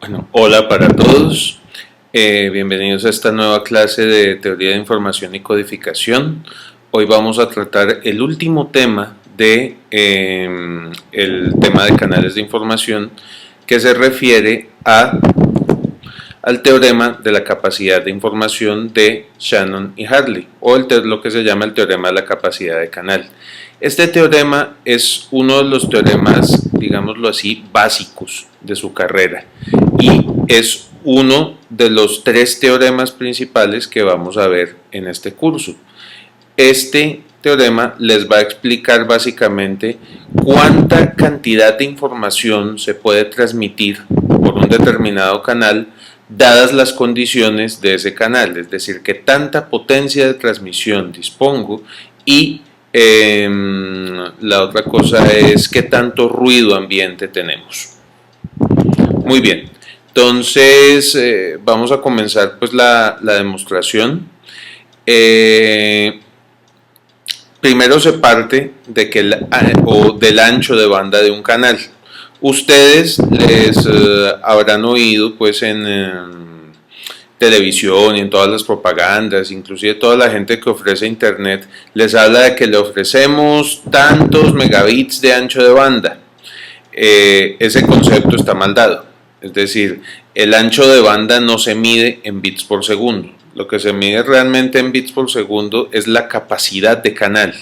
Bueno, hola para todos. Bienvenidos a esta nueva clase de Teoría de Información y Codificación. Hoy vamos a tratar el último tema de el tema de canales de información, que se refiere al teorema de la capacidad de información de Shannon y Hartley, o lo que se llama el teorema de la capacidad de canal. Este teorema es uno de los teoremas, digámoslo así, básicos de su carrera, y es uno de los tres teoremas principales que vamos a ver en este curso. Este teorema les va a explicar básicamente cuánta cantidad de información se puede transmitir por un determinado canal dadas las condiciones de ese canal, es decir, que tanta potencia de transmisión dispongo, y la otra cosa es qué tanto ruido ambiente tenemos. Muy bien, entonces vamos a comenzar pues la demostración. Primero se parte de que del ancho de banda de un canal. Ustedes les habrán oído pues en televisión y en todas las propagandas, inclusive toda la gente que ofrece internet les habla de que le ofrecemos tantos megabits de ancho de banda. Ese concepto está mal dado, es decir, el ancho de banda no se mide en bits por segundo. Lo que se mide realmente en bits por segundo es la capacidad de canal.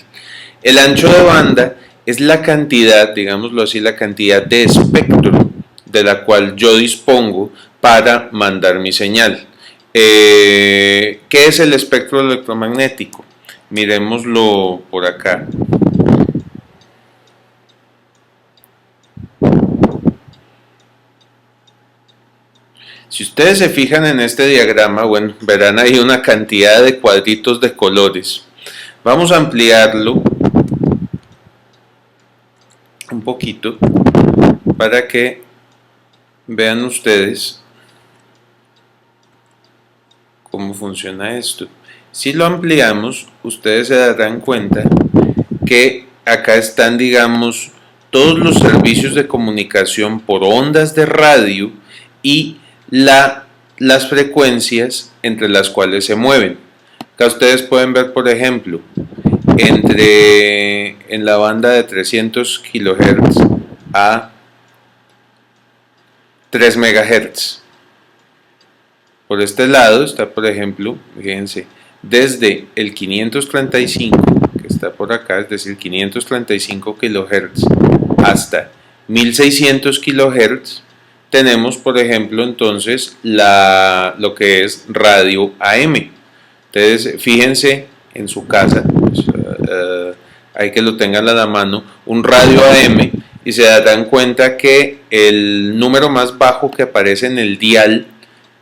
El ancho de banda es la cantidad, digámoslo así, la cantidad de espectro de la cual yo dispongo para mandar mi señal. ¿Qué es el espectro electromagnético? Miremoslo por acá. Si ustedes se fijan en este diagrama, bueno, verán ahí una cantidad de cuadritos de colores. Vamos a ampliarlo un poquito para que vean ustedes cómo funciona esto. Si lo ampliamos, ustedes se darán cuenta que acá están, digamos, todos los servicios de comunicación por ondas de radio y las frecuencias entre las cuales se mueven. Acá ustedes pueden ver, por ejemplo, en la banda de 300 kHz a 3 MHz. Por este lado está, por ejemplo, fíjense, desde el 535, que está por acá, es decir, 535 kHz hasta 1600 kHz, tenemos, por ejemplo, entonces lo que es radio AM. Entonces, fíjense en su casa, pues, hay que lo tengan a la mano, un radio AM, y se darán cuenta que el número más bajo que aparece en el dial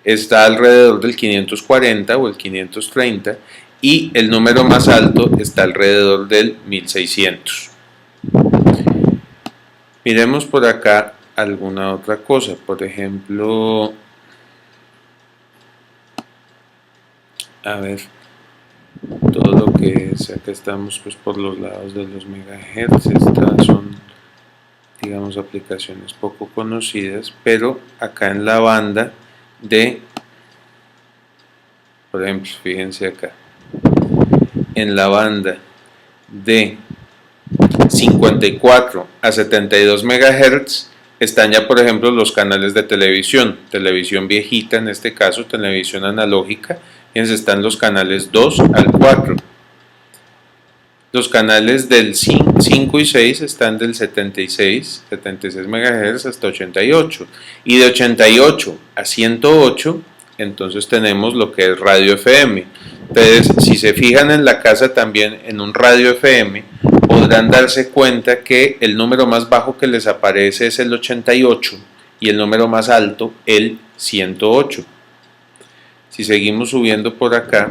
está alrededor del 540 o el 530, y el número más alto está alrededor del 1600. Miremos por acá alguna otra cosa, por ejemplo, a ver, todo lo que es, acá estamos pues por los lados de los megahertz. Estas son, digamos, aplicaciones poco conocidas, pero acá en la banda de, por ejemplo, fíjense acá, en la banda de 54 a 72 MHz están ya, por ejemplo, los canales de televisión viejita, en este caso, televisión analógica. Fíjense, están los canales 2 al 4. Los canales del 5 y 6 están del 76 MHz hasta 88. Y de 88 a 108, entonces tenemos lo que es radio FM. Entonces, si se fijan en la casa también en un radio FM, podrán darse cuenta que el número más bajo que les aparece es el 88 y el número más alto el 108. Si seguimos subiendo por acá,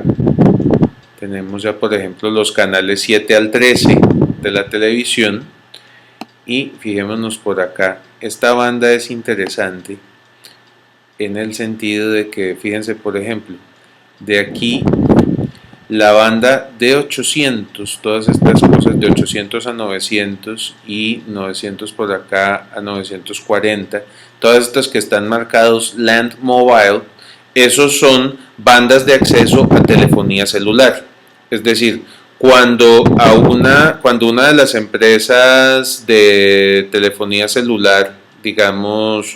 tenemos ya, por ejemplo, los canales 7 al 13 de la televisión, y fijémonos por acá. Esta banda es interesante en el sentido de que, fíjense, por ejemplo, de aquí la banda de 800, todas estas cosas de 800 a 900 y 900 por acá a 940, todas estas que están marcados Land Mobile, esos son bandas de acceso a telefonía celular. Es decir, cuando una de las empresas de telefonía celular, digamos,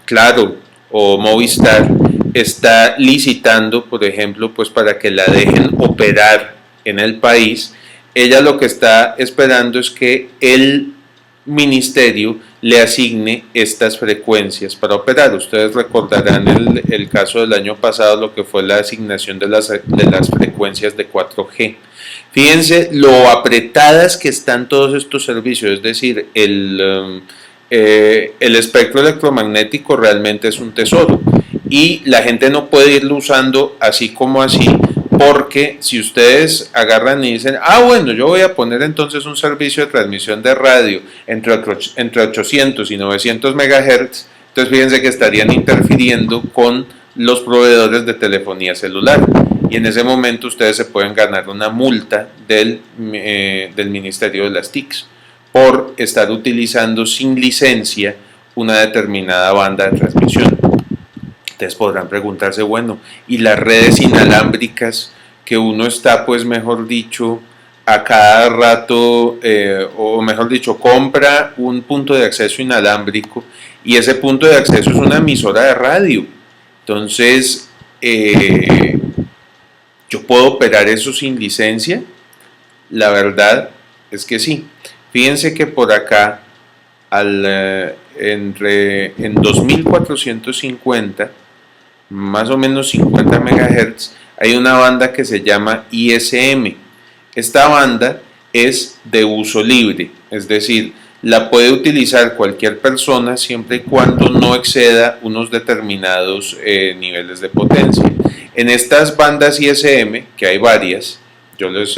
Claro o Movistar, está licitando, por ejemplo, pues para que la dejen operar en el país, ella lo que está esperando es que el ministerio le asigne estas frecuencias para operar. Ustedes recordarán el caso del año pasado, lo que fue la asignación de las frecuencias de 4G. Fíjense lo apretadas que están todos estos servicios, es decir, el espectro electromagnético realmente es un tesoro y la gente no puede irlo usando así como así, porque si ustedes agarran y dicen, bueno, yo voy a poner entonces un servicio de transmisión de radio entre 800 y 900 MHz, entonces fíjense que estarían interfiriendo con los proveedores de telefonía celular y en ese momento ustedes se pueden ganar una multa del Ministerio de las TICs por estar utilizando sin licencia una determinada banda de transmisión. Ustedes podrán preguntarse, bueno, ¿y las redes inalámbricas que uno está, pues mejor dicho, a cada rato, o mejor dicho, compra un punto de acceso inalámbrico y ese punto de acceso es una emisora de radio? Entonces, ¿yo puedo operar eso sin licencia? La verdad es que sí. Fíjense que por acá, en 2450, más o menos 50 MHz, hay una banda que se llama ISM. Esta banda es de uso libre, es decir, la puede utilizar cualquier persona siempre y cuando no exceda unos determinados niveles de potencia. En estas bandas ISM, que hay varias, yo les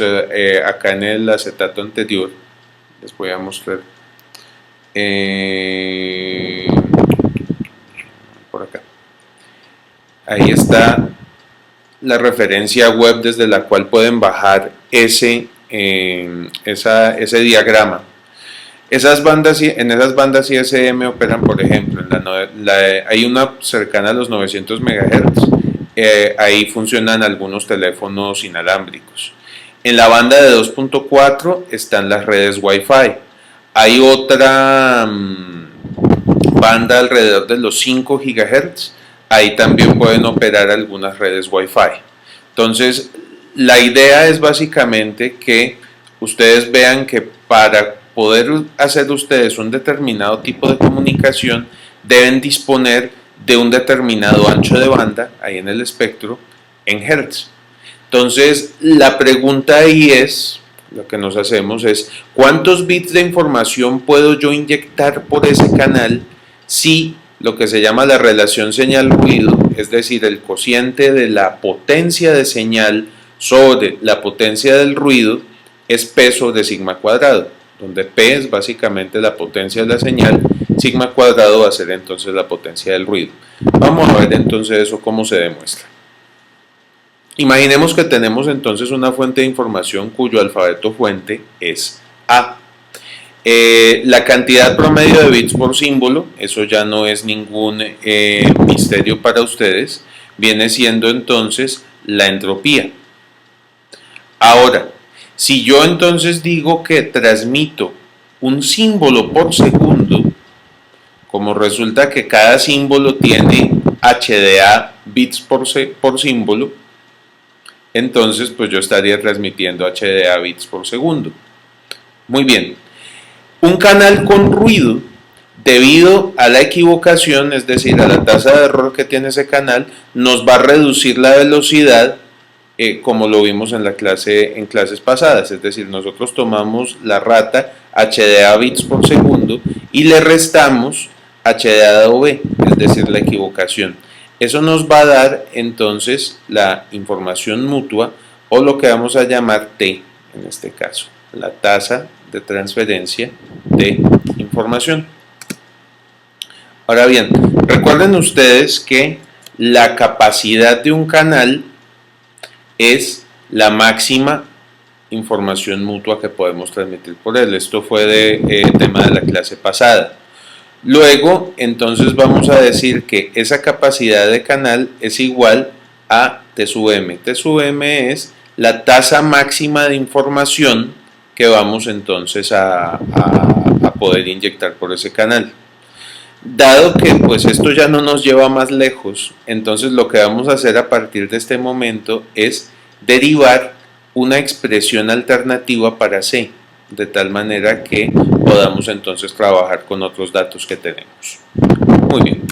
acá en el acetato anterior les voy a mostrar por acá. Ahí está la referencia web desde la cual pueden bajar ese diagrama. En esas bandas ISM operan, por ejemplo, hay una cercana a los 900 MHz, ahí funcionan algunos teléfonos inalámbricos. En la banda de 2.4 están las redes Wi-Fi. Hay otra banda alrededor de los 5 GHz. Ahí también pueden operar algunas redes Wi-Fi. Entonces, la idea es básicamente que ustedes vean que para poder hacer ustedes un determinado tipo de comunicación, deben disponer de un determinado ancho de banda, ahí en el espectro, en hertz. Entonces, la pregunta ahí es, lo que nos hacemos es, ¿cuántos bits de información puedo yo inyectar por ese canal si lo que se llama la relación señal-ruido, es decir, el cociente de la potencia de señal sobre la potencia del ruido, es P sobre sigma cuadrado, donde P es básicamente la potencia de la señal, sigma cuadrado va a ser entonces la potencia del ruido. Vamos a ver entonces eso cómo se demuestra. Imaginemos que tenemos entonces una fuente de información cuyo alfabeto fuente es A. La cantidad promedio de bits por símbolo, eso ya no es ningún misterio para ustedes, viene siendo entonces la entropía. Ahora, si yo entonces digo que transmito un símbolo por segundo, como resulta que cada símbolo tiene HDA bits por símbolo, entonces pues yo estaría transmitiendo HDA bits por segundo. Muy bien. Un canal con ruido, debido a la equivocación, es decir, a la tasa de error que tiene ese canal, nos va a reducir la velocidad, como lo vimos en clases pasadas. Es decir, nosotros tomamos la rata HDA bits por segundo y le restamos HDA-B, es decir, la equivocación. Eso nos va a dar entonces la información mutua, o lo que vamos a llamar T en este caso, la tasa de transferencia de información. Ahora bien, recuerden ustedes que la capacidad de un canal es la máxima información mutua que podemos transmitir por él. Esto fue de tema de la clase pasada. Luego, entonces vamos a decir que esa capacidad de canal es igual a T sub m. T sub m es la tasa máxima de información que vamos entonces a poder inyectar por ese canal. Dado que pues esto ya no nos lleva más lejos, entonces lo que vamos a hacer a partir de este momento es derivar una expresión alternativa para C, de tal manera que podamos entonces trabajar con otros datos que tenemos. Muy bien.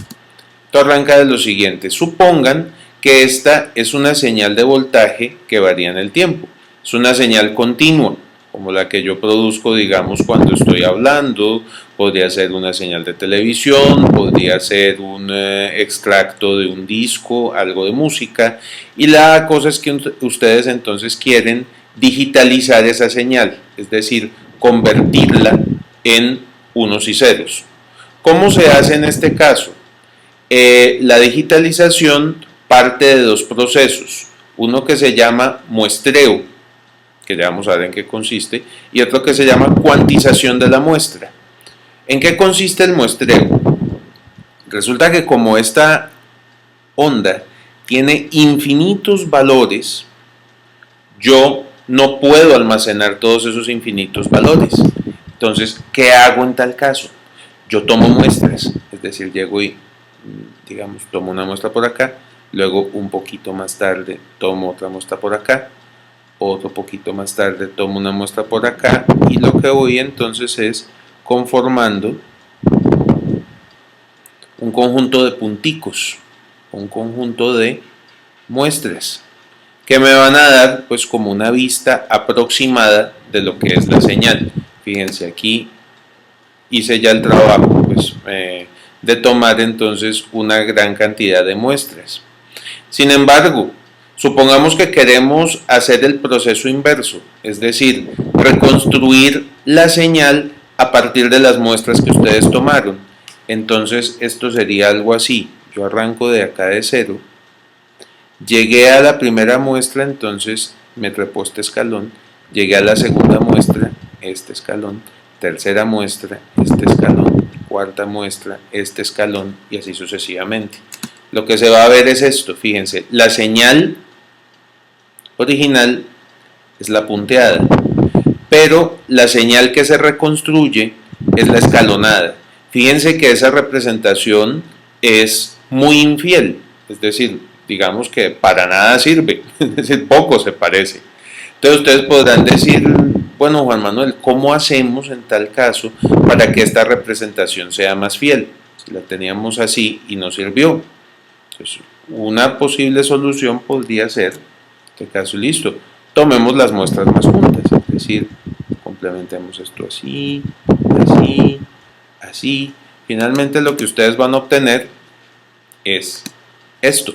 Esto arranca de lo siguiente. Supongan que esta es una señal de voltaje que varía en el tiempo. Es una señal continua, como la que yo produzco, digamos, cuando estoy hablando. Podría ser una señal de televisión, podría ser un extracto de un disco, algo de música. Y la cosa es que ustedes entonces quieren digitalizar esa señal, es decir, convertirla en unos y ceros. ¿Cómo se hace en este caso? La digitalización parte de dos procesos. Uno que se llama muestreo, que ya vamos a ver en qué consiste, y otro que se llama cuantización de la muestra. ¿En qué consiste el muestreo? Resulta que como esta onda tiene infinitos valores, yo no puedo almacenar todos esos infinitos valores. Entonces, ¿qué hago en tal caso? Yo tomo muestras, es decir, llego y, digamos, tomo una muestra por acá, luego un poquito más tarde tomo otra muestra por acá, otro poquito más tarde tomo una muestra por acá, y lo que voy entonces es conformando un conjunto de punticos, un conjunto de muestras que me van a dar pues como una vista aproximada de lo que es la señal. Fíjense, aquí hice ya el trabajo pues, de tomar entonces una gran cantidad de muestras. Sin embargo, supongamos que queremos hacer el proceso inverso, es decir, reconstruir la señal a partir de las muestras que ustedes tomaron. Entonces esto sería algo así. Yo arranco de acá de 0, llegué a la primera muestra, entonces me trepo este escalón, llegué a la segunda muestra, este escalón, tercera muestra, este escalón, cuarta muestra, este escalón, y así sucesivamente. Lo que se va a ver es esto, fíjense, la señal original es la punteada, pero la señal que se reconstruye es la escalonada. Fíjense que esa representación es muy infiel, es decir, digamos que para nada sirve, es decir, poco se parece. Entonces ustedes podrán decir, bueno, Juan Manuel, ¿cómo hacemos en tal caso para que esta representación sea más fiel? Si la teníamos así y no sirvió. Entonces, una posible solución podría ser, en este caso, listo, tomemos las muestras más juntas, es decir, complementemos esto así, así, así. Finalmente lo que ustedes van a obtener es esto.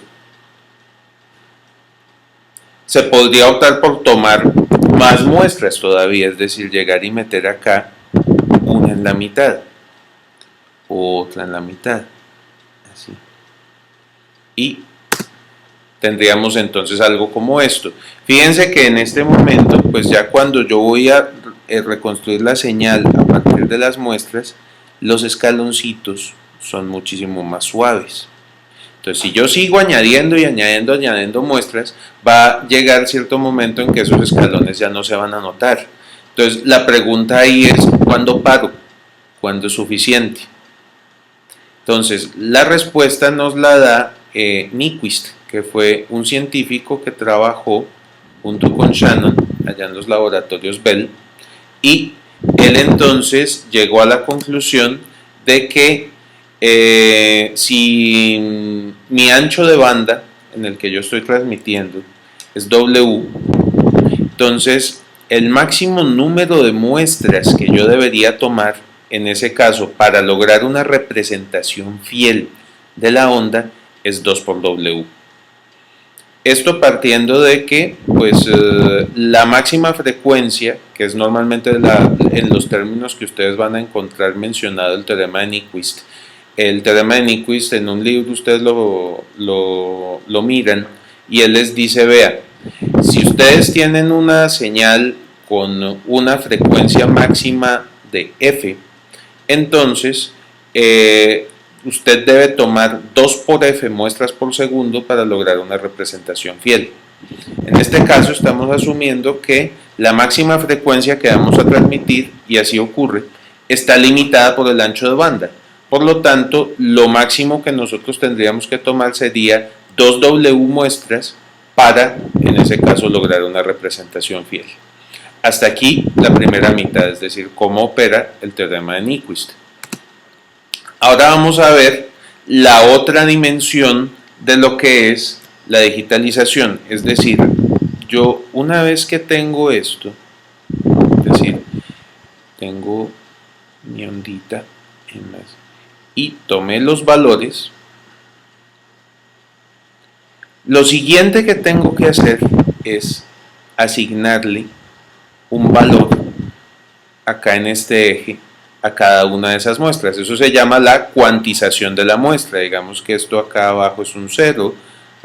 Se podría optar por tomar más muestras todavía, es decir, llegar y meter acá una en la mitad, otra en la mitad, así. Y tendríamos entonces algo como esto. Fíjense que en este momento, pues ya cuando yo voy a reconstruir la señal a partir de las muestras, los escaloncitos son muchísimo más suaves. Entonces, si yo sigo añadiendo y añadiendo muestras, va a llegar cierto momento en que esos escalones ya no se van a notar. Entonces, la pregunta ahí es, ¿cuándo paro? ¿Cuándo es suficiente? Entonces, la respuesta nos la da Nyquist, que fue un científico que trabajó junto con Shannon allá en los laboratorios Bell, y él entonces llegó a la conclusión de que si mi ancho de banda en el que yo estoy transmitiendo es W, entonces el máximo número de muestras que yo debería tomar en ese caso para lograr una representación fiel de la onda es 2 por W. Esto partiendo de que pues, la máxima frecuencia, que es normalmente en los términos que ustedes van a encontrar mencionado el teorema de Nyquist, el teorema de Nyquist, en un libro ustedes lo miran y él les dice, vea, si ustedes tienen una señal con una frecuencia máxima de f, entonces usted debe tomar 2 por f muestras por segundo para lograr una representación fiel. En este caso estamos asumiendo que la máxima frecuencia que vamos a transmitir, y así ocurre, está limitada por el ancho de banda. Por lo tanto, lo máximo que nosotros tendríamos que tomar sería 2W muestras para, en ese caso, lograr una representación fiel. Hasta aquí la primera mitad, es decir, cómo opera el teorema de Nyquist. Ahora vamos a ver la otra dimensión de lo que es la digitalización, es decir, yo una vez que tengo esto, es decir, tengo mi ondita y tomé los valores, lo siguiente que tengo que hacer es asignarle un valor acá en este eje a cada una de esas muestras. Eso se llama la cuantización de la muestra. Digamos que esto acá abajo es un 0,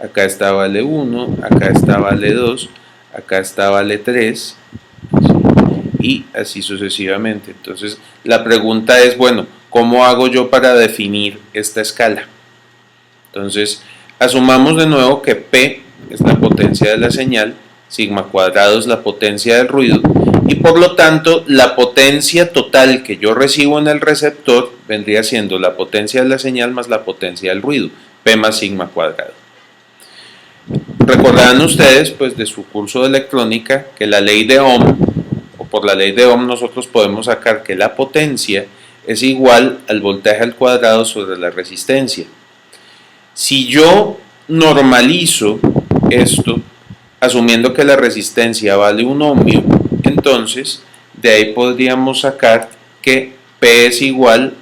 acá está vale 1, acá está vale 2, acá está vale 3 y así sucesivamente. Entonces la pregunta es, bueno, ¿cómo hago yo para definir esta escala? Entonces asumamos de nuevo que P es la potencia de la señal, sigma cuadrado es la potencia del ruido, y por lo tanto la potencia total que yo recibo en el receptor vendría siendo la potencia de la señal más la potencia del ruido, P más sigma cuadrado. Recordarán ustedes pues de su curso de electrónica que la ley de Ohm, o por la ley de Ohm nosotros podemos sacar que la potencia es igual al voltaje al cuadrado sobre la resistencia. Si yo normalizo esto, asumiendo que la resistencia vale 1 ohmio, entonces de ahí podríamos sacar que P es igual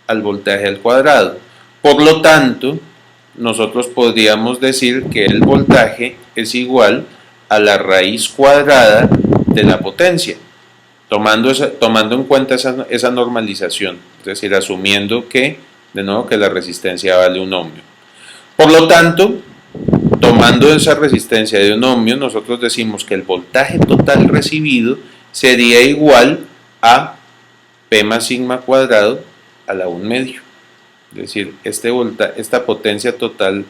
al voltaje al cuadrado. Por lo tanto, nosotros podríamos decir que el voltaje es igual a la raíz cuadrada de la potencia, tomando en cuenta esa normalización, es decir, asumiendo que, de nuevo, que la resistencia vale 1 ohmio. Por lo tanto, tomando esa resistencia de 1 ohmio, nosotros decimos que el voltaje total recibido sería igual a P más sigma cuadrado a la 1 medio. Es decir, esta potencia total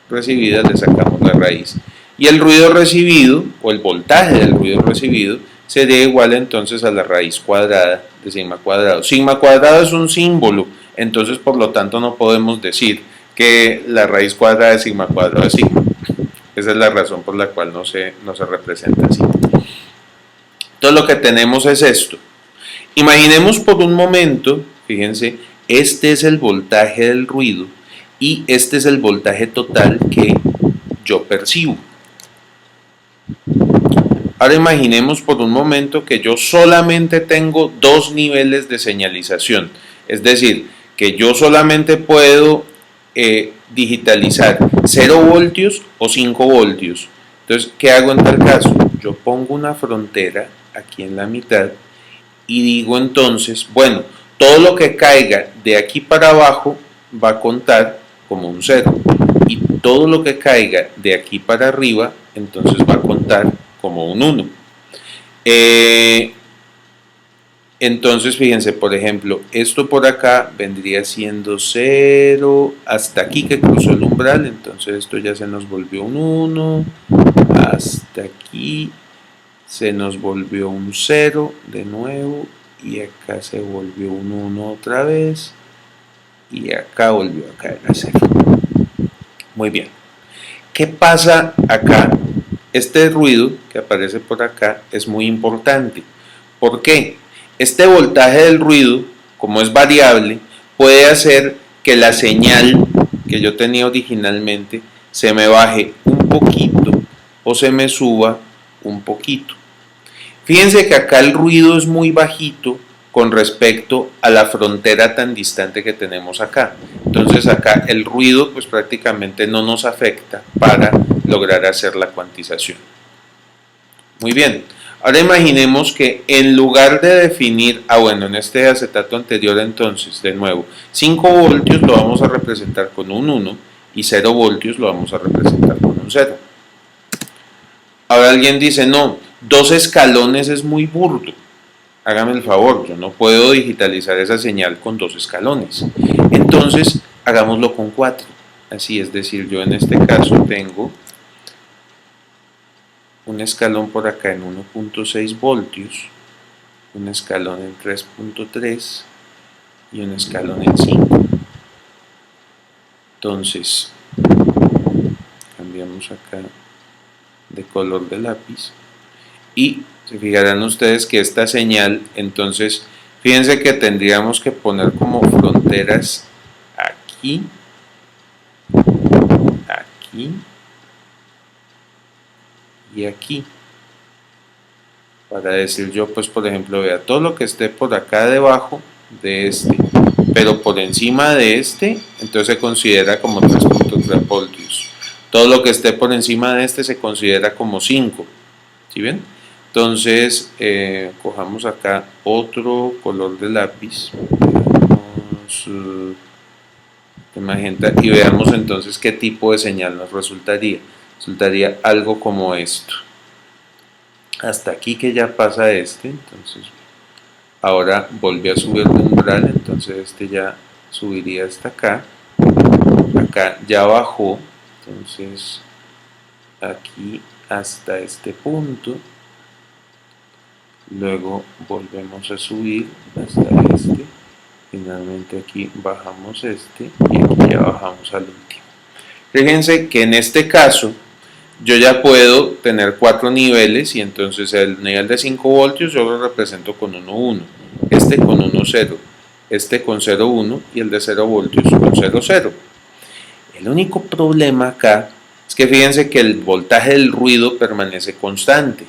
recibida le sacamos la raíz. Y el ruido recibido, o el voltaje del ruido recibido, sería igual entonces a la raíz cuadrada de sigma cuadrado. Sigma cuadrado es un símbolo, entonces por lo tanto no podemos decir que la raíz cuadrada de sigma cuadrado es sigma. Esa es la razón por la cual no se representa así. Entonces lo que tenemos es esto. Imaginemos por un momento, fíjense, este es el voltaje del ruido y este es el voltaje total que yo percibo. Ahora imaginemos por un momento que yo solamente tengo 2 niveles de señalización, es decir, que yo solamente puedo digitalizar 0 voltios o 5 voltios. Entonces, ¿qué hago en tal caso? Yo pongo una frontera aquí en la mitad y digo entonces, bueno, todo lo que caiga de aquí para abajo va a contar como un 0 y todo lo que caiga de aquí para arriba entonces va a contar como un 1. Entonces fíjense, por ejemplo, esto por acá vendría siendo 0 hasta aquí que cruzó el umbral, entonces esto ya se nos volvió un 1, hasta aquí se nos volvió un 0 de nuevo y acá se volvió un 1 otra vez y acá volvió a caer a 0. Muy bien. ¿Qué pasa acá? Este ruido que aparece por acá es muy importante. ¿Por qué? Este voltaje del ruido, como es variable, puede hacer que la señal que yo tenía originalmente se me baje un poquito o se me suba un poquito. Fíjense que acá el ruido es muy bajito con respecto a la frontera tan distante que tenemos acá. Entonces acá el ruido pues prácticamente no nos afecta para lograr hacer la cuantización. Muy bien. Ahora imaginemos que en lugar de definir, bueno, en este acetato anterior entonces, de nuevo, 5 voltios lo vamos a representar con un 1 y 0 voltios lo vamos a representar con un 0. Ahora alguien dice, no, 2 escalones es muy burdo. Hágame el favor, yo no puedo digitalizar esa señal con 2 escalones. Entonces, hagámoslo con 4. Así es decir, yo en este caso tengo un escalón por acá en 1.6 voltios, un escalón en 3.3 y un escalón en 5. Entonces, cambiamos acá de color de lápiz y se fijarán ustedes que esta señal, entonces, fíjense que tendríamos que poner como fronteras aquí, aquí y aquí, para decir yo, pues por ejemplo, vea, todo lo que esté por acá debajo de este, pero por encima de este, entonces se considera como 3.3 voltios. Todo lo que esté por encima de este se considera como 5. ¿Sí ven? Entonces, cojamos acá otro color de lápiz, de magenta, y veamos entonces qué tipo de señal nos resultaría. Resultaría algo como esto. Hasta aquí que ya pasa este, entonces ahora volví a subir el umbral, entonces este ya subiría hasta acá. Acá ya bajó, entonces aquí hasta este punto. Luego volvemos a subir hasta este. Finalmente aquí bajamos este y aquí ya bajamos al último. Fíjense que en este caso yo ya puedo tener 4 niveles y entonces el nivel de 5 voltios yo lo represento con 1,1, este con 1,0, este con 0,1 y el de 0 voltios con 0,0. El único problema acá es que fíjense que el voltaje del ruido permanece constante.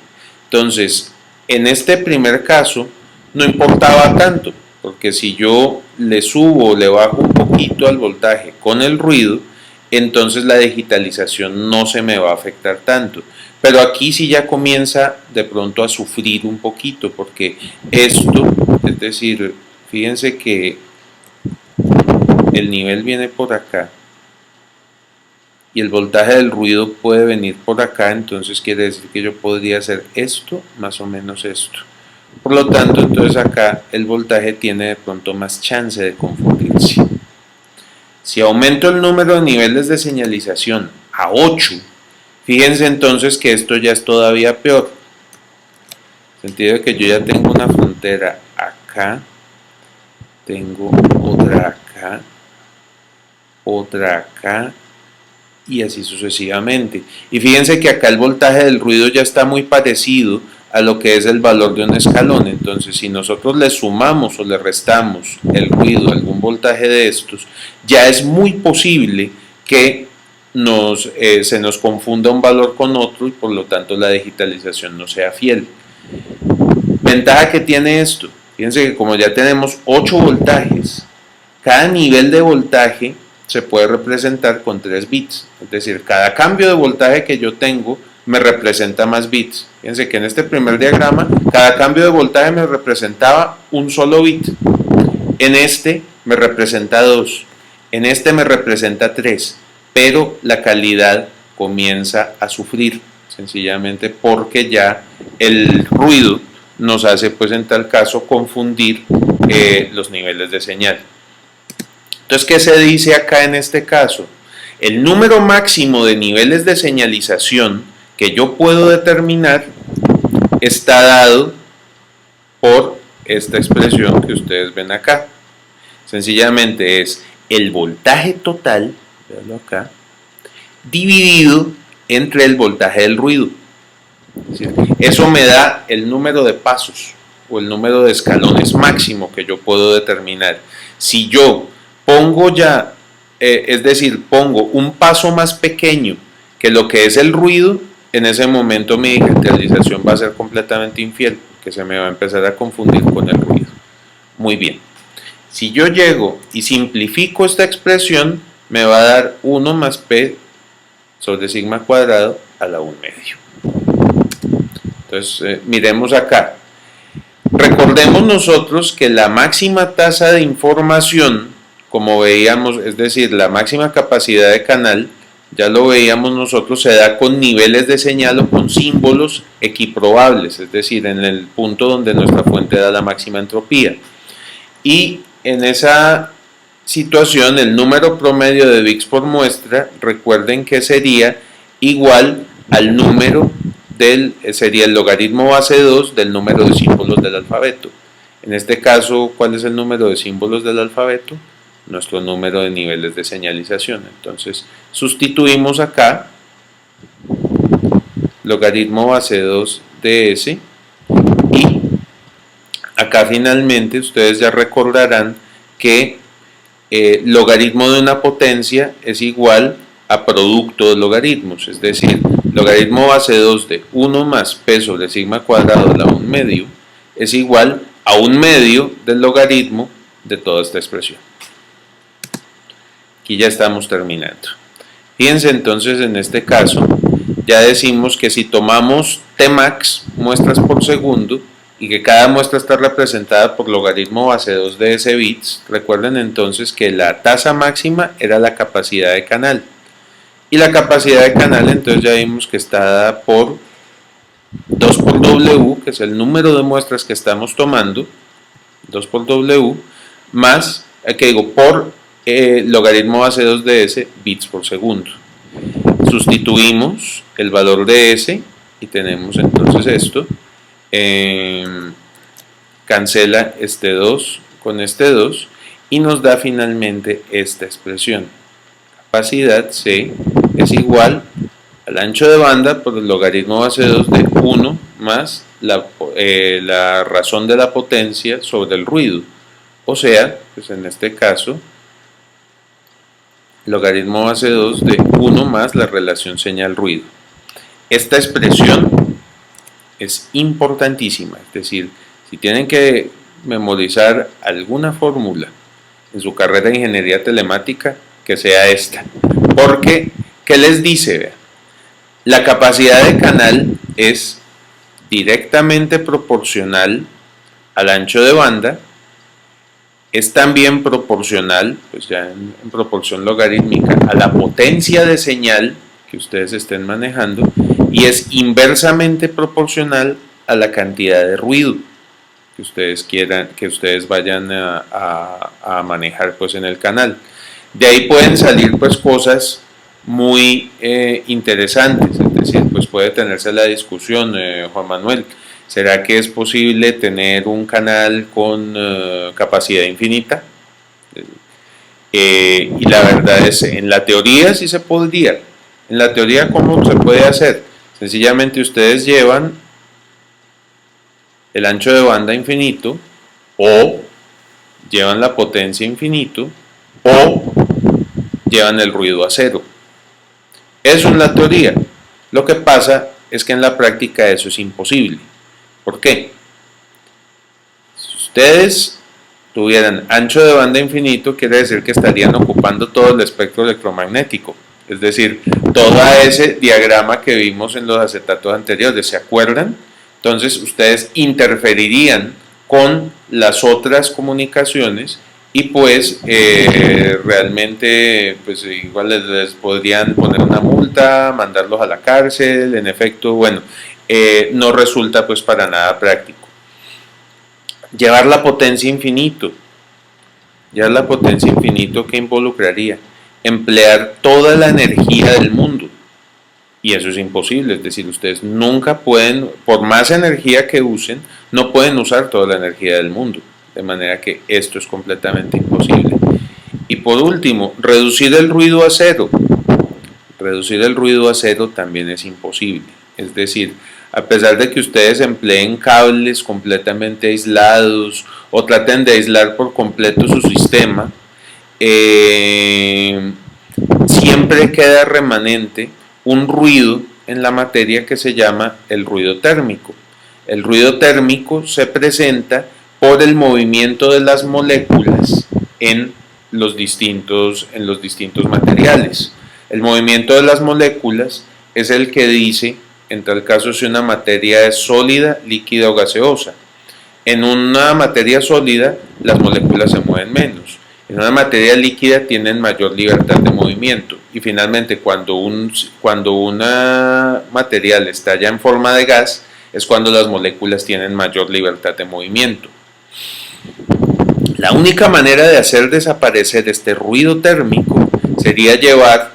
Entonces, en este primer caso no importaba tanto, porque si yo le subo o le bajo un poquito al voltaje con el ruido, entonces la digitalización no se me va a afectar tanto. Pero aquí sí ya comienza de pronto a sufrir un poquito, porque esto, es decir, fíjense que el nivel viene por acá y el voltaje del ruido puede venir por acá, entonces quiere decir que yo podría hacer esto más o menos esto. Por lo tanto, entonces acá el voltaje tiene de pronto más chance de confundirse. Si aumento el número de niveles de señalización a 8, fíjense entonces que esto ya es todavía peor. En el sentido de que yo ya tengo una frontera acá, tengo otra acá, y así sucesivamente. Y fíjense que acá el voltaje del ruido ya está muy parecido a lo que es el valor de un escalón. Entonces, si nosotros le sumamos o le restamos el ruido a algún voltaje de estos, ya es muy posible que se nos confunda un valor con otro y por lo tanto la digitalización no sea fiel. Ventaja que tiene esto, fíjense que como ya tenemos 8 voltajes, cada nivel de voltaje se puede representar con 3 bits, es decir, cada cambio de voltaje que yo tengo me representa más bits. Fíjense que en este primer diagrama cada cambio de voltaje me representaba un solo bit, en este me representa 2, en este me representa 3, pero la calidad comienza a sufrir sencillamente porque ya el ruido nos hace pues en tal caso confundir los niveles de señal. Entonces, ¿qué se dice acá en este caso? El número máximo de niveles de señalización que yo puedo determinar está dado por esta expresión que ustedes ven acá. Sencillamente es el voltaje total, véanlo acá, dividido entre el voltaje del ruido. Es decir, eso me da el número de pasos o el número de escalones máximo que yo puedo determinar. Si yo pongo ya, es decir, pongo un paso más pequeño que lo que es el ruido, en ese momento mi digitalización va a ser completamente infiel, que se me va a empezar a confundir con el ruido. Muy bien. Si yo llego y simplifico esta expresión, me va a dar 1 más P sobre sigma cuadrado a la 1 medio. Entonces, miremos acá. Recordemos nosotros que la máxima tasa de información, como veíamos, es decir, la máxima capacidad de canal, ya lo veíamos nosotros, se da con niveles de señal o con símbolos equiprobables, es decir, en el punto donde nuestra fuente da la máxima entropía. Y en esa situación, el número promedio de bits por muestra, recuerden que sería igual al número sería el logaritmo base 2 del número de símbolos del alfabeto. En este caso, ¿cuál es el número de símbolos del alfabeto? Nuestro número de niveles de señalización. Entonces, sustituimos acá logaritmo base 2 de S y acá finalmente ustedes ya recordarán que logaritmo de una potencia es igual a producto de logaritmos, es decir, logaritmo base 2 de 1 más p sobre sigma cuadrado a la 1 medio es igual a 1 medio del logaritmo de toda esta expresión. Aquí ya estamos terminando. Fíjense entonces en este caso, ya decimos que si tomamos Tmax, muestras por segundo, y que cada muestra está representada por logaritmo base 2 de S bits, recuerden entonces que la tasa máxima era la capacidad de canal. Y la capacidad de canal entonces ya vimos que está dada por 2 por W, que es el número de muestras que estamos tomando, 2 por W, más, que digo, por logaritmo base 2 de S bits por segundo. Sustituimos el valor de S y tenemos entonces esto. Cancela este 2 con este 2 y nos da finalmente esta expresión. Capacidad C es igual al ancho de banda por el logaritmo base 2 de 1 más la razón de la potencia sobre el ruido. O sea, pues en este caso, logaritmo base 2 de 1 más la relación señal-ruido. Esta expresión es importantísima, es decir, si tienen que memorizar alguna fórmula en su carrera de ingeniería telemática, que sea esta. Porque, ¿qué les dice? Vean, la capacidad de canal es directamente proporcional al ancho de banda, es también proporcional, pues ya en proporción logarítmica, a la potencia de señal que ustedes estén manejando, y es inversamente proporcional a la cantidad de ruido que ustedes quieran, que ustedes vayan a manejar pues en el canal. De ahí pueden salir pues cosas muy interesantes, es decir, pues puede tenerse la discusión, Juan Manuel, ¿será que es posible tener un canal con capacidad infinita? Y la verdad es, en la teoría sí se podría. En la teoría, ¿cómo se puede hacer? Sencillamente ustedes llevan el ancho de banda infinito, o llevan la potencia infinito, o llevan el ruido a cero. Eso es la teoría. Lo que pasa es que en la práctica eso es imposible. ¿Por qué? Si ustedes tuvieran ancho de banda infinito, quiere decir que estarían ocupando todo el espectro electromagnético. Es decir, todo ese diagrama que vimos en los acetatos anteriores, ¿se acuerdan? Entonces ustedes interferirían con las otras comunicaciones y pues realmente pues igual les podrían poner una multa, mandarlos a la cárcel, en efecto, bueno, no resulta pues para nada práctico. Llevar la potencia infinito, ¿qué involucraría? Emplear toda la energía del mundo, y eso es imposible, es decir, ustedes nunca pueden, por más energía que usen, no pueden usar toda la energía del mundo, de manera que esto es completamente imposible. Y por último, reducir el ruido a cero. Reducir el ruido a cero también es imposible, es decir, a pesar de que ustedes empleen cables completamente aislados o traten de aislar por completo su sistema, siempre queda remanente un ruido en la materia que se llama el ruido térmico. El ruido térmico se presenta por el movimiento de las moléculas en los distintos materiales. El movimiento de las moléculas es el que dice en tal caso si una materia es sólida, líquida o gaseosa. En una materia sólida las moléculas se mueven menos. En una materia líquida tienen mayor libertad de movimiento. Y finalmente cuando una material está ya en forma de gas es cuando las moléculas tienen mayor libertad de movimiento. La única manera de hacer desaparecer este ruido térmico sería llevar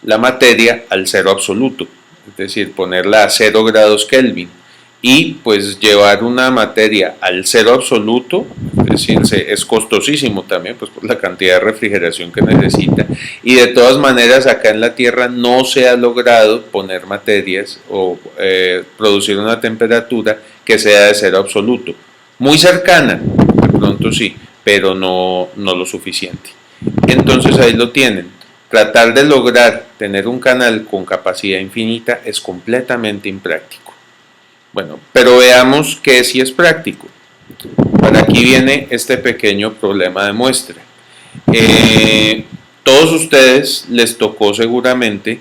la materia al cero absoluto, es decir, ponerla a 0 grados Kelvin. Y pues llevar una materia al cero absoluto, es decir, es costosísimo también, pues por la cantidad de refrigeración que necesita. Y de todas maneras acá en la Tierra no se ha logrado poner materias o producir una temperatura que sea de cero absoluto. Muy cercana, de pronto sí, pero no lo suficiente. Entonces ahí lo tienen. Tratar de lograr tener un canal con capacidad infinita es completamente impráctico. Bueno, pero veamos que sí es práctico. Para aquí viene este pequeño problema de muestra. Todos ustedes les tocó seguramente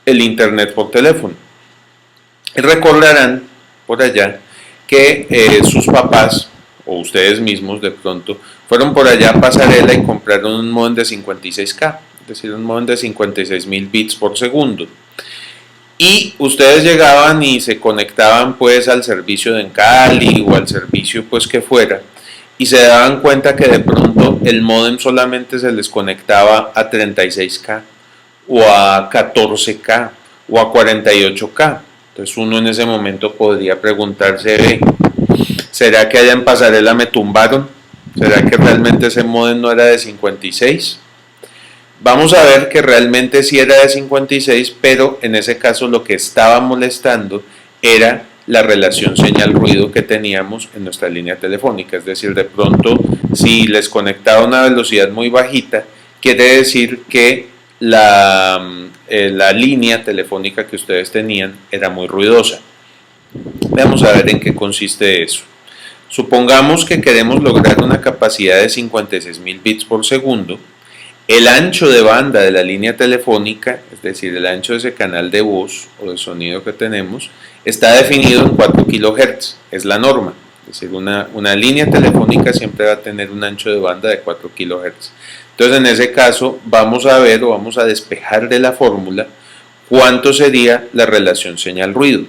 el internet por teléfono. Y recordarán por allá que sus papás o ustedes mismos de pronto fueron por allá a Pasarela y compraron un módem de 56K, es decir, un módem de 56.000 bits por segundo. Y ustedes llegaban y se conectaban pues al servicio de Encali o al servicio pues que fuera y se daban cuenta que de pronto el módem solamente se les conectaba a 36K o a 14K o a 48K. Entonces uno en ese momento podría preguntarse, ¿será que allá en Pasarela me tumbaron? ¿Será que realmente ese módem no era de 56? Vamos a ver que realmente sí era de 56, pero en ese caso lo que estaba molestando era la relación señal-ruido que teníamos en nuestra línea telefónica. Es decir, de pronto, si les conectaba a una velocidad muy bajita, quiere decir que la línea telefónica que ustedes tenían era muy ruidosa. Vamos a ver en qué consiste eso. Supongamos que queremos lograr una capacidad de 56.000 bits por segundo. El ancho de banda de la línea telefónica, es decir, el ancho de ese canal de voz o de sonido que tenemos, está definido en 4 kHz, es la norma. Es decir, una línea telefónica siempre va a tener un ancho de banda de 4 kHz. Entonces, en ese caso, vamos a ver o vamos a despejar de la fórmula cuánto sería la relación señal-ruido.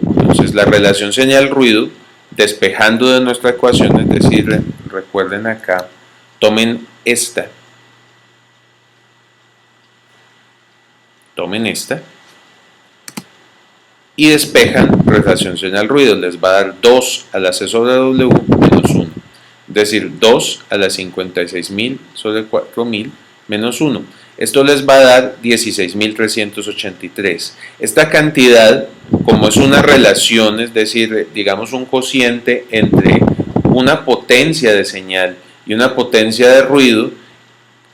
Entonces, la relación señal-ruido, despejando de nuestra ecuación, es decir, recuerden acá, tomen esta y despejan relación señal-ruido, les va a dar 2 a la C sobre W menos 1, es decir, 2 a la 56.000 sobre 4.000 menos 1. Esto les va a dar 16.383. Esta cantidad, como es una relación, es decir, digamos un cociente entre una potencia de señal y una potencia de ruido,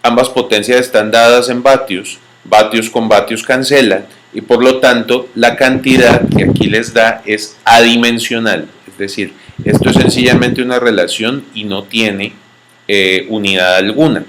ambas potencias están dadas en vatios, vatios con vatios cancelan, y por lo tanto la cantidad que aquí les da es adimensional, es decir, esto es sencillamente una relación y no tiene unidad alguna.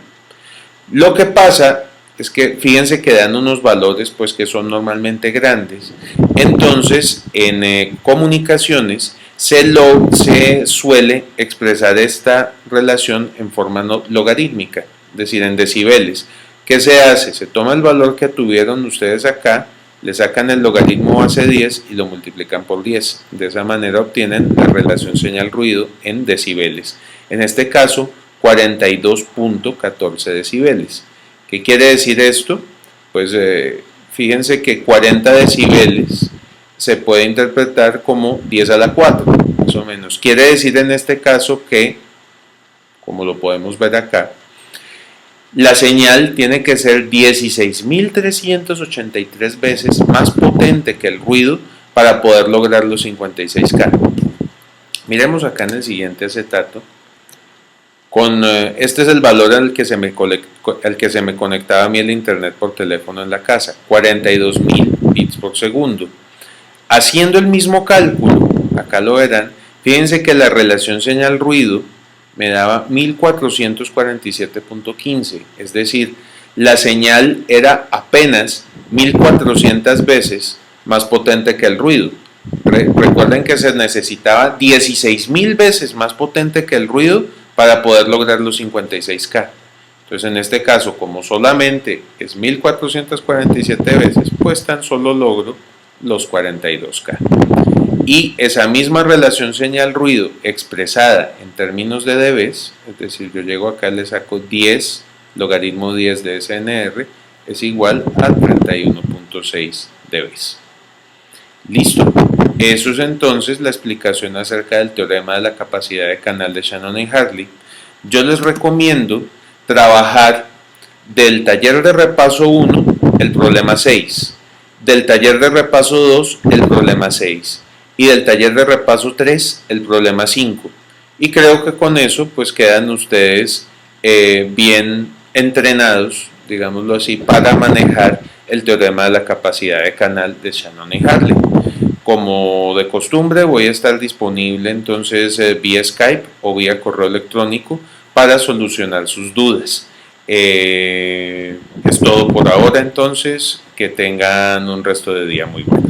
Lo que pasa es que fíjense que dan unos valores pues que son normalmente grandes. Entonces en comunicaciones se suele expresar esta relación en forma logarítmica, es decir, en decibeles. ¿Qué se hace? Se toma el valor que tuvieron ustedes acá, le sacan el logaritmo base 10 y lo multiplican por 10. De esa manera obtienen la relación señal-ruido en decibeles. En este caso, 42.14 decibeles. ¿Qué quiere decir esto? Pues fíjense que 40 decibeles se puede interpretar como 10 a la 4, más o menos. Quiere decir en este caso que, como lo podemos ver acá, la señal tiene que ser 16.383 veces más potente que el ruido para poder lograr los 56K. Miremos acá en el siguiente acetato. Este es el valor al que se me conectaba a mí el internet por teléfono en la casa, 42.000 bits por segundo. Haciendo el mismo cálculo, acá lo verán, fíjense que la relación señal-ruido me daba 1447.15, es decir, la señal era apenas 1400 veces más potente que el ruido. Recuerden que se necesitaba 16.000 veces más potente que el ruido para poder lograr los 56K. Entonces, en este caso, como solamente es 1447 veces, pues tan solo logro los 42K. Y esa misma relación señal-ruido expresada en términos de dBs, es decir, yo llego acá, le saco 10, logaritmo 10 de SNR, es igual a 31.6 dBs. Listo. Eso es entonces la explicación acerca del teorema de la capacidad de canal de Shannon y Hartley. Yo les recomiendo trabajar del taller de repaso 1 el problema 6, del taller de repaso 2 el problema 6 y del taller de repaso 3 el problema 5. Y creo que con eso pues quedan ustedes bien entrenados, digámoslo así, para manejar el teorema de la capacidad de canal de Shannon y Hartley. Como de costumbre voy a estar disponible entonces vía Skype o vía correo electrónico para solucionar sus dudas. Es todo por ahora entonces, que tengan un resto de día muy bueno.